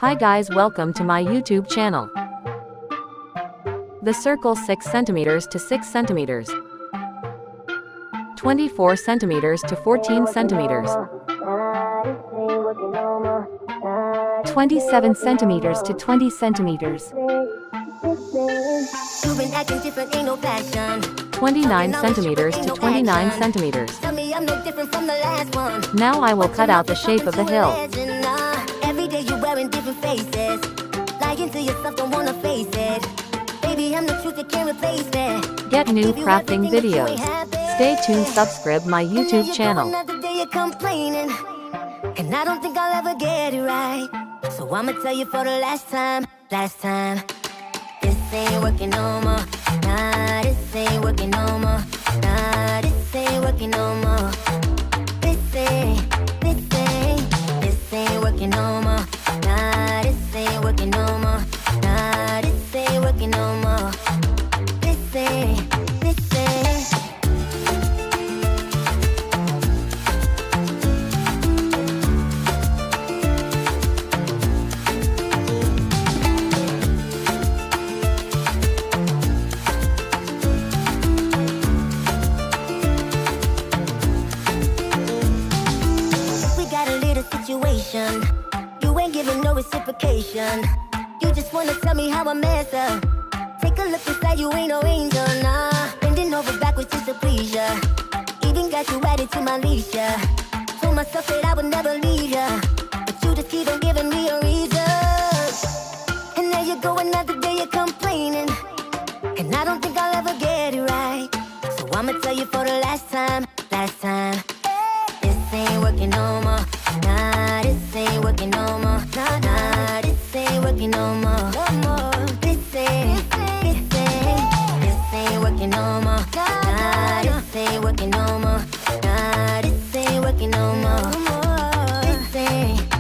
Hi guys, welcome to my YouTube channel. The circle 6 centimeters to 6 centimeters. 24 centimeters to 14 centimeters. 27 centimeters to 20 centimeters. 29 centimeters to 29 centimeters. Now I will cut out the shape of the hill. Every day you're wearing different faces. Lying to yourself, don't wanna face it. Baby, I'm the truth, you can't replace it. Get new crafting videos. Stay tuned, subscribe my YouTube channel. Another day you're complaining, and I don't think I'll ever get it right. So I'ma tell you for the last time. This ain't working no more. Nah, this ain't working no more. Nah, this ain't working no more. This ain't working no more. Nah, this ain't working no more. Nah, this ain't working no more. This ain't. We got a little situation. You ain't giving no reciprocation. You just wanna tell me how I mess up. Take a look inside, you ain't no angel, nah. Bending over backwards just to please ya. Even got you added to my leash, yeah. Told myself that I would never leave ya, but you just keep on giving me a reason. And there you go, another day you're complaining, and I don't think I'll ever get it right. So I'ma tell you for the last time. This ain't working no more. Nah, this ain't working no more. Nah, this ain't working no more. This ain't working no more. Nah, this ain't working no more. Nah, this ain't working no more. This ain't.